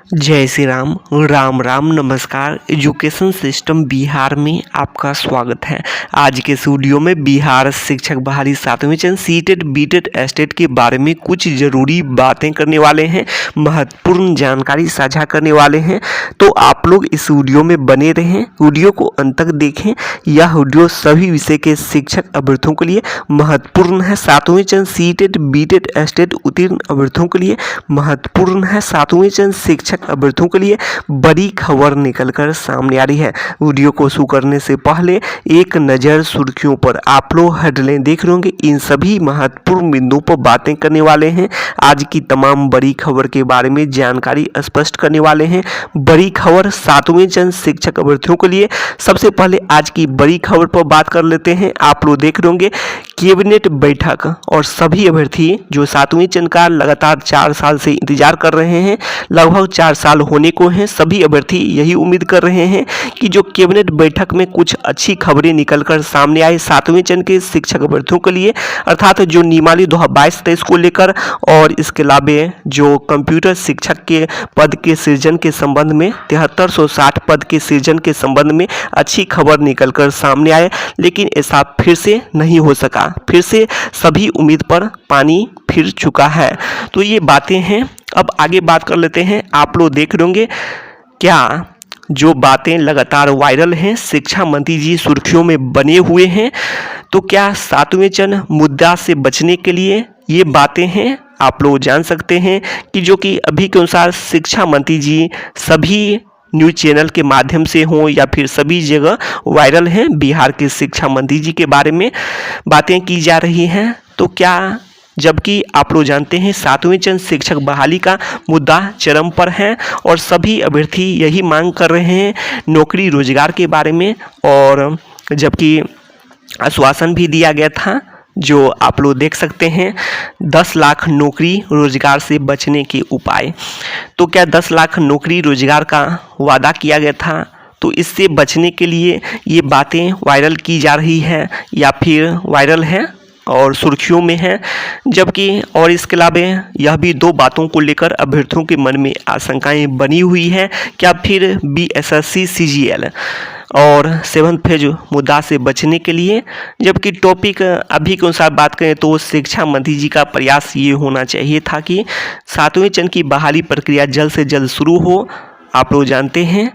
जय श्री राम। राम राम नमस्कार। Education system Bihar में आपका स्वागत है। आज के इस वीडियो में बिहार शिक्षक बहाली 7वें चरण सीटेट बीटेट एस्टेट के बारे में कुछ ज़रूरी बातें करने वाले हैं, महत्वपूर्ण जानकारी साझा करने वाले हैं। तो आप लोग इस वीडियो में बने रहें, वीडियो को अंत तक देखें। यह वीडियो सभी विषय के शिक्षक अभ्यर्थियों के लिए महत्वपूर्ण है। 7वें चरण सीटेट बीटेट एस्टेट उत्तीर्ण अभ्यर्थियों के लिए महत्वपूर्ण है। 7वें चरण शिक्षक अभ्यर्थियों के लिए बड़ी खबर निकलकर सामने आ रही है। वीडियो को शुरू करने से पहले एक नज़र सुर्खियों पर। आप लोग हेडलाइन देख रहे होंगे, इन सभी महत्वपूर्ण बिंदुओं पर बातें करने वाले हैं। आज की तमाम बड़ी खबर के बारे में जानकारी स्पष्ट करने वाले हैं। बड़ी खबर 7वें चरण शिक्षक अभ्यर्थियों के लिए। सबसे पहले आज की बड़ी खबर पर बात कर लेते हैं। आप लोग देख रहे होंगे कैबिनेट बैठक और सभी अभ्यर्थी जो 7वें चरण का लगातार 4 साल से इंतजार कर रहे हैं, लगभग 4 साल होने को हैं, सभी अभ्यर्थी यही उम्मीद कर रहे हैं कि जो कैबिनेट बैठक में कुछ अच्छी खबरें निकलकर सामने आए 7वें चरण के शिक्षक अभ्यर्थियों के लिए, अर्थात जो नियमावली 2022-23 को लेकर और इसके अलावा जो कंप्यूटर शिक्षक के पद के सृजन के संबंध में 7360 पद के सृजन के संबंध में अच्छी खबर निकलकर सामने आए। लेकिन ऐसा फिर से नहीं हो सका, फिर से सभी उम्मीद पर पानी फिर चुका है। तो ये बातें हैं। अब आगे बात कर लेते हैं। आप लोग देख रहे होंगे क्या जो बातें लगातार वायरल हैं, शिक्षा मंत्री जी सुर्खियों में बने हुए हैं। तो क्या 7वें चरण मुद्दा से बचने के लिए ये बातें हैं, आप लोग जान सकते हैं कि जो कि अभी के अनुसार शिक्षा मंत्री जी सभी न्यूज़ चैनल के माध्यम से हों या फिर सभी जगह वायरल हैं। बिहार के शिक्षा मंत्री जी के बारे में बातें की जा रही हैं। तो क्या, जबकि आप लोग जानते हैं 7वें चरण शिक्षक बहाली का मुद्दा चरम पर है और सभी अभ्यर्थी यही मांग कर रहे हैं नौकरी रोजगार के बारे में, और जबकि आश्वासन भी दिया गया था जो आप लोग देख सकते हैं 10 लाख नौकरी रोजगार से बचने के उपाय। तो क्या 10 लाख नौकरी रोजगार का वादा किया गया था, तो इससे बचने के लिए ये बातें वायरल की जा रही है या फिर वायरल है और सुर्खियों में है। जबकि और इसके अलावा यह भी दो बातों को लेकर अभ्यर्थियों के मन में आशंकाएं बनी हुई है। क्या फिर बीएसएससी सीजीएल और 7th फेज मुद्दा से बचने के लिए, जबकि टॉपिक अभी के अनुसार बात करें तो शिक्षा मंत्री जी का प्रयास ये होना चाहिए था कि 7वें चरण की बहाली प्रक्रिया जल्द से जल्द शुरू हो। आप लोग जानते हैं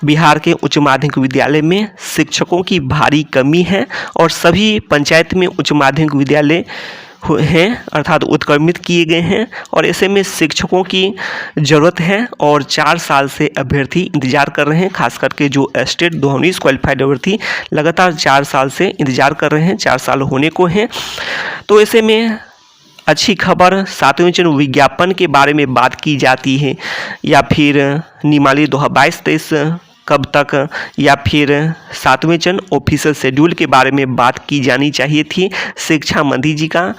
बिहार के उच्च माध्यमिक विद्यालय में शिक्षकों की भारी कमी है और सभी पंचायत में उच्च माध्यमिक विद्यालय हैं, अर्थात उत्क्रमित किए गए हैं, और ऐसे में शिक्षकों की ज़रूरत है और 4 साल से अभ्यर्थी इंतजार कर रहे हैं। खास करके जो स्टेट 2019 क्वालिफाइड अभ्यर्थी लगातार 4 साल से इंतजार कर रहे हैं, 4 साल होने को हैं। तो ऐसे में अच्छी खबर 7वें चरण विज्ञापन के बारे में बात की जाती है या फिर नियमावली 2022-23 कब तक, या फिर 7वें चरण ऑफिशियल शेड्यूल के बारे में बात की जानी चाहिए थी शिक्षा मंत्री जी का,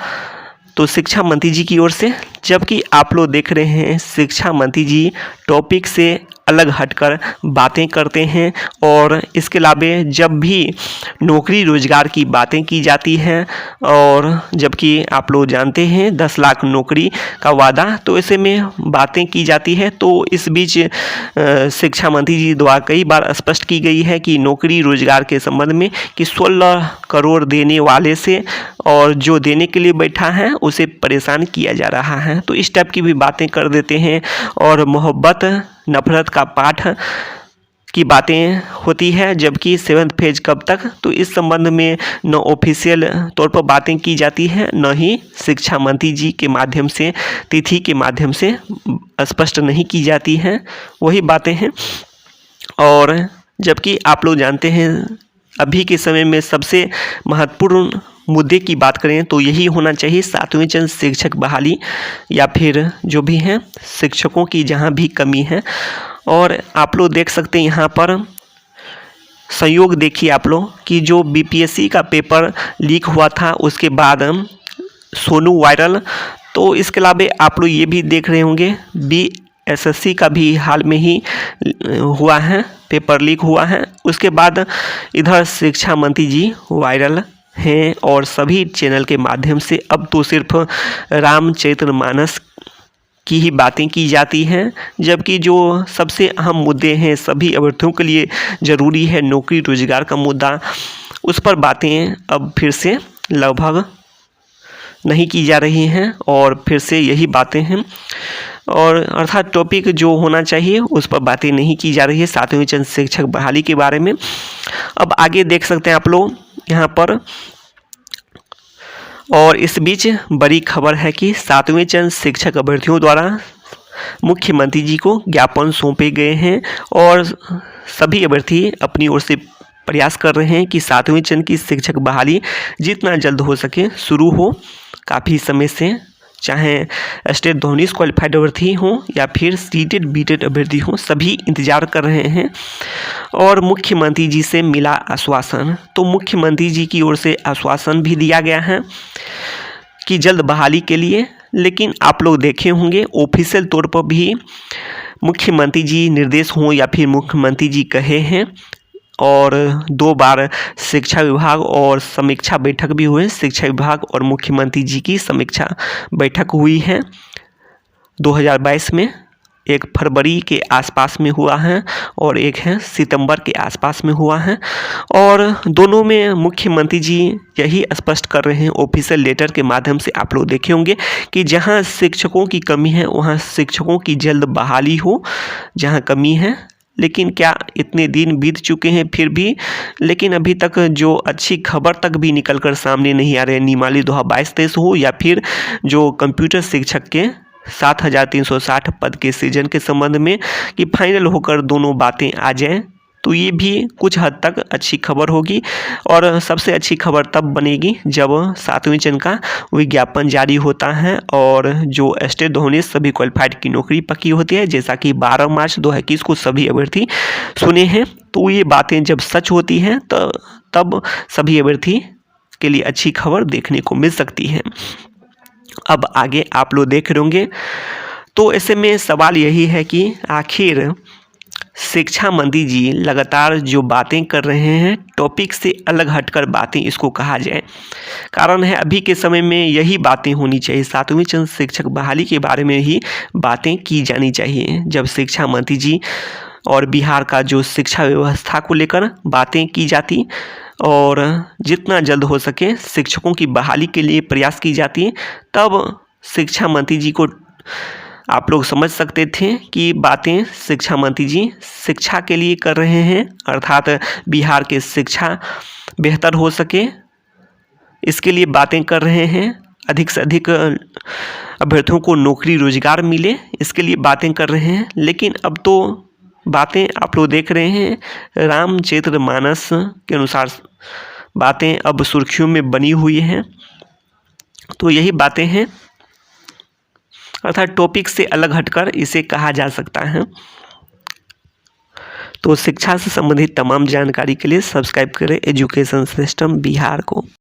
तो शिक्षा मंत्री जी की ओर से। जबकि आप लोग देख रहे हैं शिक्षा मंत्री जी टॉपिक से अलग हटकर बातें करते हैं और इसके अलावा जब भी नौकरी रोजगार की बातें की जाती हैं, और जबकि आप लोग जानते हैं 10 लाख नौकरी का वादा, तो ऐसे में बातें की जाती है। तो इस बीच शिक्षा मंत्री जी द्वारा कई बार स्पष्ट की गई है कि नौकरी रोजगार के संबंध में कि 16 करोड़ देने वाले से और जो देने के लिए बैठा है उसे परेशान किया जा रहा है। तो इस टाइप की भी बातें कर देते हैं और मोहब्बत नफरत का पाठ की बातें होती है। जबकि 7th फेज कब तक, तो इस संबंध में न ऑफिशियल तौर पर बातें की जाती हैं, न ही शिक्षा मंत्री जी के माध्यम से, तिथि के माध्यम से स्पष्ट नहीं की जाती हैं, वही बातें हैं। और जबकि आप लोग जानते हैं अभी के समय में सबसे महत्वपूर्ण मुद्दे की बात करें तो यही होना चाहिए 7वें चरण शिक्षक बहाली या फिर जो भी हैं शिक्षकों की जहां भी कमी है। और आप लोग देख सकते हैं यहाँ पर संयोग देखिए आप लोग कि जो बीपीएससी का पेपर लीक हुआ था उसके बाद सोनू वायरल। तो इसके अलावा आप लोग ये भी देख रहे होंगे बीएसएससी का भी हाल में ही हुआ है, पेपर लीक हुआ है। उसके बाद इधर शिक्षा मंत्री जी वायरल हैं और सभी चैनल के माध्यम से अब तो सिर्फ रामचरितमानस की ही बातें की जाती हैं, जबकि जो सबसे अहम मुद्दे हैं सभी अभ्यर्थियों के लिए ज़रूरी है, नौकरी रोजगार का मुद्दा, उस पर बातें अब फिर से लगभग नहीं की जा रही हैं और फिर से यही बातें हैं, और अर्थात टॉपिक जो होना चाहिए उस पर बातें नहीं की जा रही है 7वें वेतन शिक्षक बहाली के बारे में। अब आगे देख सकते हैं आप लोग यहाँ पर, और इस बीच बड़ी खबर है कि 7वें वेतन शिक्षक अभ्यर्थियों द्वारा मुख्यमंत्री जी को ज्ञापन सौंपे गए हैं और सभी अभ्यर्थी अपनी ओर से प्रयास कर रहे हैं कि 7वें वेतन की शिक्षक बहाली जितना जल्द हो सके शुरू हो। काफ़ी समय से चाहे स्टेट दोनों क्वालिफाइड अभ्यर्थी हों या फिर सीटेड बीटेड अभ्यर्थी हों, सभी इंतजार कर रहे हैं। और मुख्यमंत्री जी से मिला आश्वासन, तो मुख्यमंत्री जी की ओर से आश्वासन भी दिया गया है कि जल्द बहाली के लिए, लेकिन आप लोग देखे होंगे ऑफिशियल तौर पर भी मुख्यमंत्री जी निर्देश हों या फिर मुख्यमंत्री जी कहे हैं, और 2 बार शिक्षा विभाग और समीक्षा बैठक भी हुए। शिक्षा विभाग और मुख्यमंत्री जी की समीक्षा बैठक हुई है 2022 में, एक फरवरी के आसपास में हुआ है और एक है सितंबर के आसपास में हुआ है, और दोनों में मुख्यमंत्री जी यही स्पष्ट कर रहे हैं ऑफिशियल लेटर के माध्यम से, आप लोग देखे होंगे कि जहां शिक्षकों की कमी है वहां शिक्षकों की जल्द बहाली हो जहां कमी है। लेकिन क्या इतने दिन बीत चुके हैं फिर भी, लेकिन अभी तक जो अच्छी खबर तक भी निकल कर सामने नहीं आ रहे। नियमावली 2022-23 हो या फिर जो कंप्यूटर शिक्षक के 7,360 पद के सृजन के संबंध में कि फाइनल होकर दोनों बातें आ जाएं, तो ये भी कुछ हद तक अच्छी खबर होगी। और सबसे अच्छी खबर तब बनेगी जब 7वें वेतन का विज्ञापन जारी होता है और जो स्टेट दोनों सभी क्वालिफाइड की नौकरी पक्की होती है, जैसा कि 12 मार्च 2021 को सभी अभ्यर्थी सुने हैं। तो ये बातें जब सच होती हैं तो तब सभी अभ्यर्थी के लिए अच्छी खबर देखने को मिल सकती है। अब आगे आप लोग देख रहे होंगे, तो ऐसे में सवाल यही है कि आखिर शिक्षा मंत्री जी लगातार जो बातें कर रहे हैं टॉपिक से अलग हटकर बातें इसको कहा जाए, कारण है अभी के समय में यही बातें होनी चाहिए। 7वें वेतन शिक्षक बहाली के बारे में ही बातें की जानी चाहिए जब शिक्षा मंत्री जी और बिहार का जो शिक्षा व्यवस्था को लेकर बातें की जाती और जितना जल्द हो सके शिक्षकों की बहाली के लिए प्रयास की जाती, तब शिक्षा मंत्री जी को आप लोग समझ सकते थे कि बातें शिक्षा मंत्री जी शिक्षा के लिए कर रहे हैं, अर्थात बिहार के शिक्षा बेहतर हो सके इसके लिए बातें कर रहे हैं, अधिक से अधिक अभ्यर्थियों को नौकरी रोजगार मिले इसके लिए बातें कर रहे हैं। लेकिन अब तो बातें आप लोग देख रहे हैं रामचरितमानस के अनुसार बातें अब सुर्खियों में बनी हुई हैं। तो यही बातें हैं, अर्थात टॉपिक से अलग हटकर इसे कहा जा सकता है। तो शिक्षा से संबंधित तमाम जानकारी के लिए सब्सक्राइब करें एजुकेशन सिस्टम बिहार को।